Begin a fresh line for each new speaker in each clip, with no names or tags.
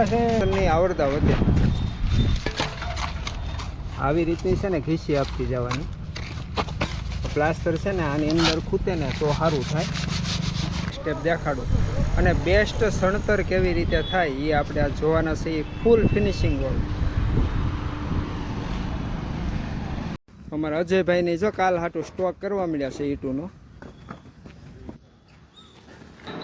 ઊભા છે નહીં આવડતા વધે આવી રીતની છે ને ઘીસી આપતી જવાની પ્લાસ્ટર છે ને આની અંદર ખૂતે ને તો સારું થાય સ્ટેપ દેખાડો અને બેસ્ટ સણતર કેવી રીતે થાય એ આપણે આ જોવાના છે ફૂલ ફિનિશિંગ વાળું અમારા અજયભાઈની જો કાલ હાટું સ્ટોક કરવા મળ્યા છે ઈટુનો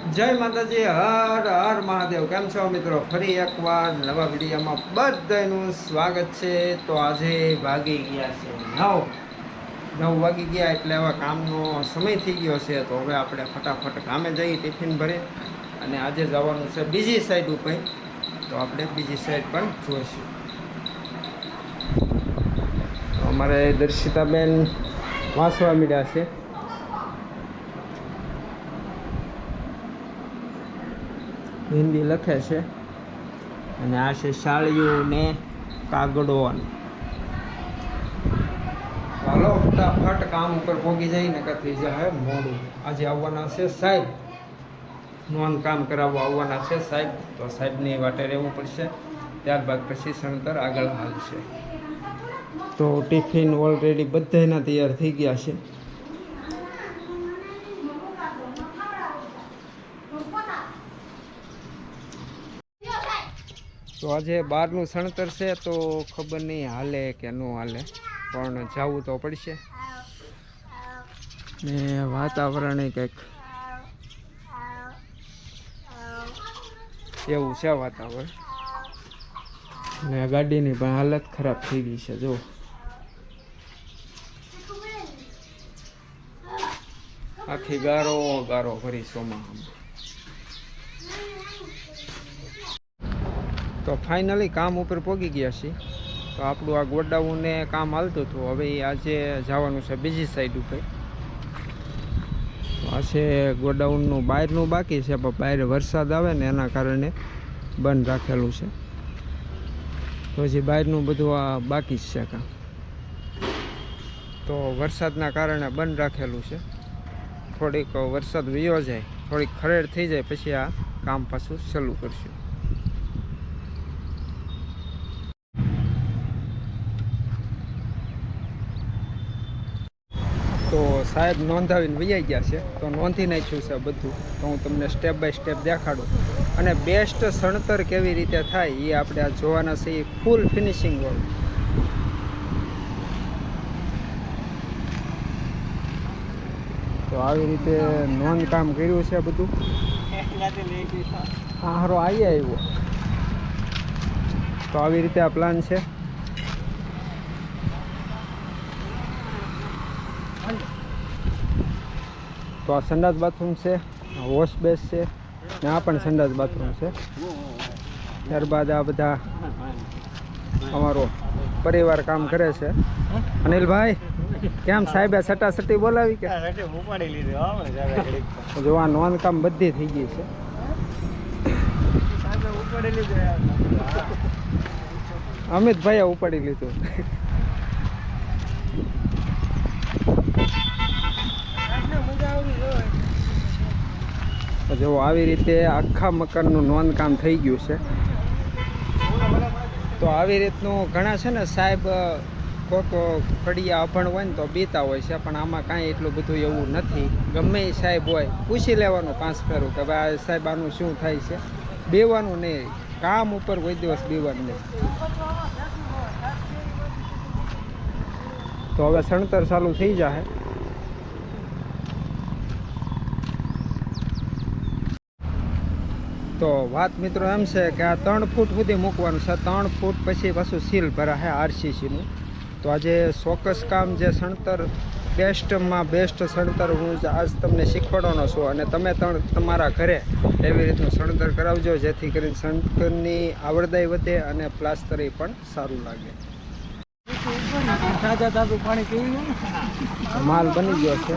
જય માતાજી હર હર મહાદેવ કેમ છો મિત્રો ફરી એકવાર નવા વિડીયોમાં બધાનું સ્વાગત છે તો આજે વાગી ગયા છે 9 વાગી ગયા એટલે હવે કામનો સમય થઈ ગયો છે તો હવે આપણે ફટાફટ કામે જઈ ટિફિન ભરી અને આજે જવાનું છે બીજી સાઈડ ઉપર તો આપણે બીજી સાઈડ પણ જોઈશું અમારે દર્શિતાબેન વાંચવા મળ્યા છે હિન્દી લખે છે અને આ છે સાળિયું ને કાગડો હાલો ફટાફટ કામ ઉપર પહોંચી જઈને કથી જાય મોડું આજે આવવાના છે સાહેબ નોંધ કામ કરાવવા આવવાના છે સાહેબ તો સાહેબની વાટે રહેવું પડશે ત્યારબાદ પછી સણતર આગળ હાલશે તો ટિફિન ઓલરેડી બધાના તૈયાર થઈ ગયા છે તો આજે બહારનું સણતર છે તો ખબર નહીં હાલે કે ન હાલે પણ જવું તો પડશે ને વાતાવરણ કંઈક એવું છે વાતાવરણ ને ગાડીની પણ હાલત ખરાબ થઈ ગઈ છે જો આખી ગારો ભરી સોમાં તો ફાઇનલી કામ ઉપર પહોંચી ગયા છીએ તો આપણું આ ગોડાઉનને કામ હાલતું હતું હવે આજે જવાનું છે બીજી સાઈડ ઉપર તો આ છે ગોડાઉનનું બહારનું બાકી છે પણ બહાર વરસાદ આવે ને એના કારણે બંધ રાખેલું છે તો હજી બહારનું બધું આ બાકી જ છે કામ તો વરસાદના કારણે બંધ રાખેલું છે થોડીક વરસાદ વયો જાય થોડીક ખરેડ થઈ જાય પછી આ કામ પાછું ચાલુ કરશું તો સાહેબ નોંધાવીને વૈયા ગયા છે તો નોંધી નાખ્યું છે બધું તો હું તમને સ્ટેપ બાય સ્ટેપ દેખાડું અને બેસ્ટ સણતર કેવી રીતે થાય એ આપણે આ જોવાના છે એ ફૂલ ફિનિશિંગ વાળું તો આવી રીતે નોંધ કામ કર્યું છે બધું હારો આવ્યો તો આવી રીતે આ પ્લાન છે તો આ સંડાસ બાથરૂમ છે વોશ બેસ છે ને આ પણ સંડાસ બાથરૂમ છે ત્યારબાદ આ બધા અમારો પરિવાર કામ કરે છે અનિલભાઈ કેમ સાહેબે સટાસટી બોલાવી કે જો આ નોંધ કામ બધી થઈ ગઈ છે અમિતભાઈએ ઉપાડી લીધું જો આવી રીતે આખા મકાનનું નોંધકામ થઈ ગયું છે તો આવી રીતનું ઘણા છે ને સાહેબ કોઈક કડિયા અભણ હોય ને તો બીતા હોય છે પણ આમાં કાંઈ એટલું બધું એવું નથી ગમે એ સાહેબ હોય પૂછી લેવાનું 5 ફેરું કે ભાઈ સાહેબ આનું શું થાય છે બેવાનું નહીં કામ ઉપર કોઈ દિવસ બેવાનું નહીં તો હવે સણતર ચાલુ થઈ જાય તો વાત મિત્રો એમ છે કે આ 3 ફૂટ સુધી મૂકવાનું છે 3 ફૂટ પછી પાછું સીલ ભરા છે આરસીસીનું તો આજે ચોક્કસ કામ જે સણતર બેસ્ટમાં બેસ્ટ સણતર હું આજ તમને શીખવાડવાનો છું અને તમે તમારા ઘરે એવી રીતનું સણતર કરાવજો જેથી કરીને સણતરની આવડદાઈ વધે અને પ્લાસ્ટર પણ સારું લાગે માલ બની ગયો છે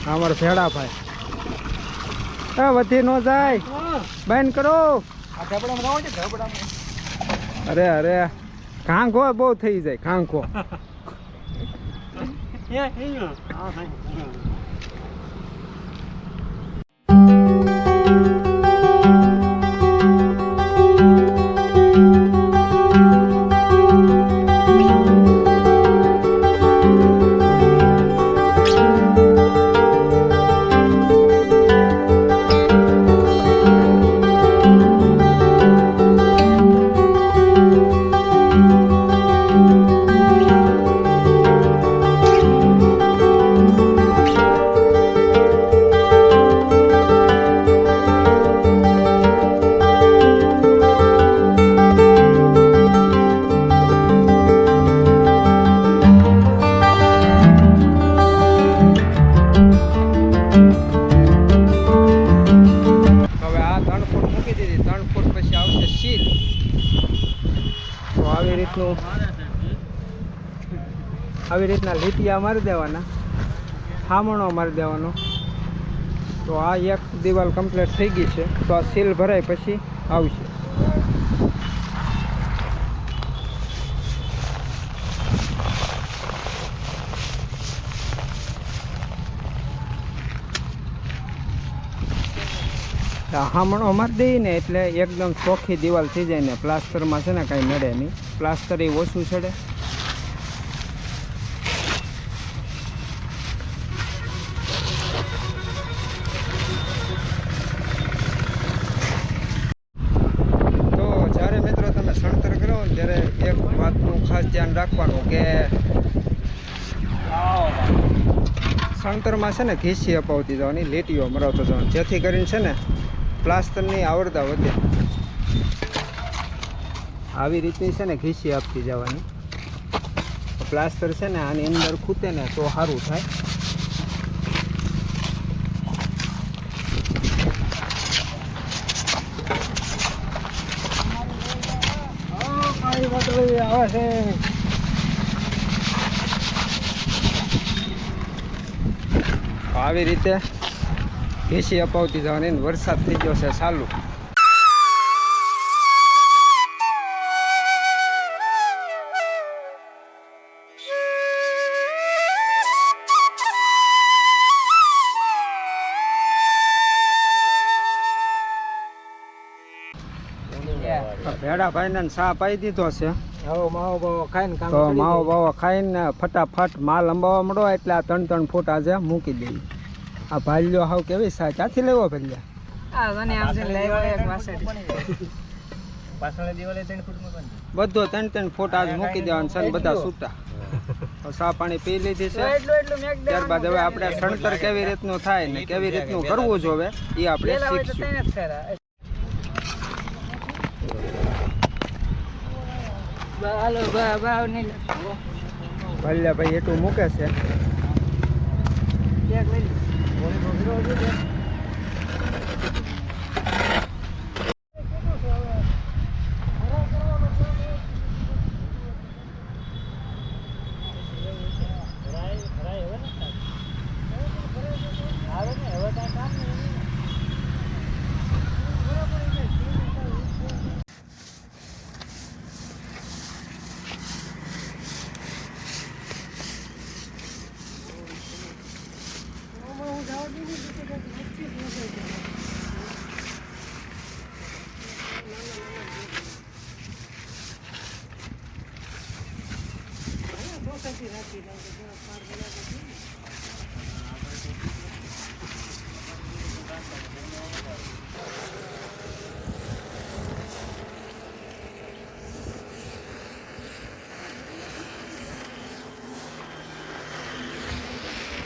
અમારા ભેડા ભાઈ વધી ન જાય બંધ કરો અરે અરે કાંખો બહુ થઈ જાય કાંખો આવી રીતના લીટિયા મારી દેવાના, હામણો મારી દેવાનો. તો આ એક દિવાલ કમ્પ્લીટ થઈ ગઈ છે. તો આ સીલ ભરાય પછી આવશે. હામણો મારી દઈએ ને એટલે એકદમ ચોખ્ખી દિવાલ થઈ જાય ને પ્લાસ્ટરમાં છે ને કાંઈ નડે નહીં. પ્લાસ્ટર એ ઓછું ચડે. તો જ્યારે મિત્રો તમે સણતર કરો ને ત્યારે એક વાતનું ખાસ ધ્યાન રાખવાનું કે સણતરમાં છે ને ઘીસી અપાવતી જવાની, લીટીઓ મરાવતો જવાનું, જેથી કરીને છે ને પ્લાસ્ટરની આવડતા વધે. આવી રીતની છે ને ઘીસી આપતી જવાની. પ્લાસ્ટર છે ને આની અંદર ખૂટે ને તો સારું થાય. આવે છે આવી રીતે ઘીસી અપાવતી જવાની. વરસાદ થઈ ગયો છે ચાલુ. ભેડા ભાઈને ચા પાઈ દીધો છે. માવો બાવો ખાઈને ફટાફટ માલ અંબાવા મળો એટલે આ 3-3 ફૂટ આજે મૂકી દઈએ. આ ભાલ્યો હાવ કેવી સા ક્યાંથી લેવો બધો 3-3 ફૂટ આજ મૂકી દેવાનું છે. બધા છૂટા ચા પાણી પી લીધી છે. ત્યારબાદ હવે આપણે સણતર કેવી રીતનું થાય ને કેવી રીતનું કરવું જોવે એ આપણે શીખશું. ભાઈ એટલું મૂકે છે.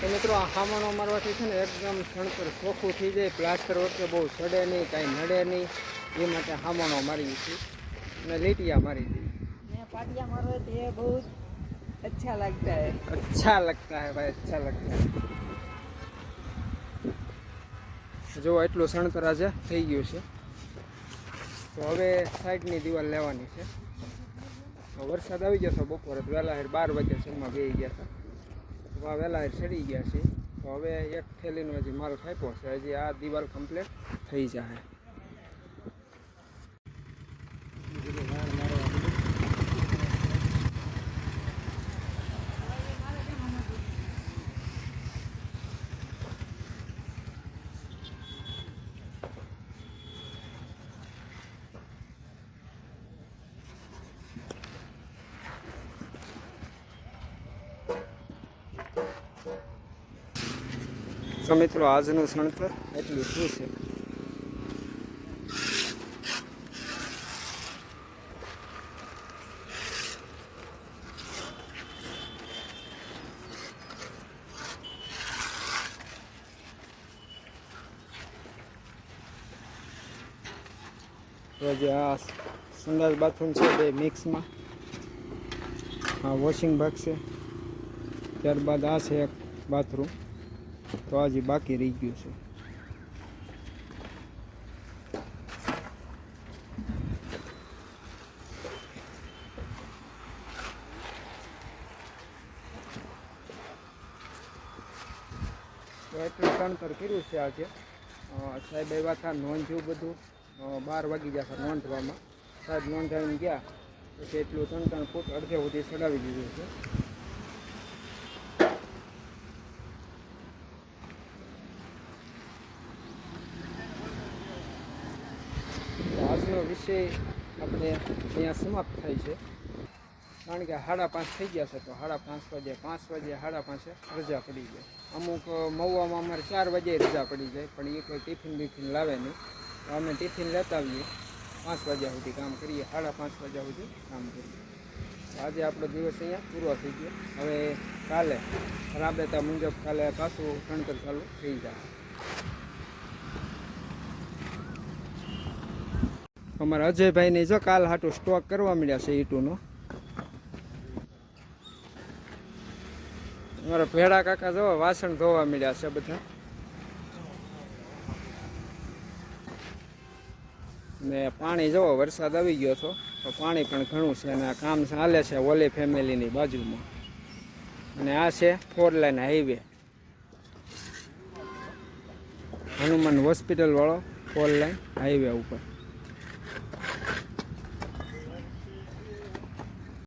તો મિત્રો આ હામણો મારવાથી છે ને એકદમ સણતર ચોખ્ખું થઈ જાય. પ્લાસ્ટર વખતે બહુ સડે નહીં, કાંઈ નડે નહીં. એ માટે હામણો મારી છીએ અને લીટિયા મારી દઈએ. પાટિયા મારો તો એ બહુ अच्छा लगता है. अच्छा लगता है भाई, अच्छा लगता है. જો એટલું સણતર આજે થઈ ગયું છે. તો હવે સાઈડની દિવાલ લેવાની છે. વરસાદ આવી ગયો હતો બપોરે વહેલા 12 વાગ્યા સુધીમાં બેસી ગયા હતા. વહેલા ચડી ગયા છે. તો હવે એક થેલીનો હજી માલ ખાપ્યો છે. હજી આ દિવાલ કમ્પ્લીટ થઈ જાય. તો મિત્રો આજનું સણતર એટલું શું છે. તો જે આ સંડાસ બાથરૂમ છે બે મિક્સમાં. આ વોશિંગ ભાગ છે. ત્યારબાદ આ છે એક બાથરૂમ. તો આજે બાકી રહી ગયું છે. એટલું તણતર કર્યું છે આજે. સાહેબ આવ્યા હતા, નોંધ્યું બધું. 12 વાગી ગયા હતા નોંધવામાં. સાહેબ નોંધાવીને ગયા પછી એટલું 3-3 ફૂટ અડધે સુધી ચડાવી દીધું છે. આજનો વિષય આપણે અહીંયા સમાપ્ત થાય છે, કારણ કે 5:30 થઈ ગયા છે. તો 5:30 વાગે 5 વાગે 5:30 રજા પડી જાય. અમુક મહુવામાં અમારે 4 વાગે રજા પડી જાય, પણ એ કોઈ ટિફિન બિફિન લાવે નહીં. તો અમે ટિફિન લેતા આવીએ, 5 વાગ્યા સુધી કામ કરીએ, 5:30 વાગ્યા સુધી કામ કરીએ. આજે આપણો દિવસ અહીંયા પૂરો થઈ ગયો. હવે કાલે રાબેતા મુજબ કાલે પાછું તણતર ચાલુ થઈ જાય. અમારા અજયભાઈને જો કાલ હાટું સ્ટોક કરવા મળ્યા છે ઈંટોનો. અમારા ભેડા કાકા જો વાસણ ધોવા મળ્યા છે બધા. ને પાણી જોવો, વરસાદ આવી ગયો હતો તો પાણી પણ ઘણું છે, અને આ કામ ચાલે છે ઓલી ફેમિલીની બાજુમાં. અને આ છે 4 લાઈન હાઈવે, હનુમાન હોસ્પિટલ વાળો 4 લાઈન હાઈવે ઉપર.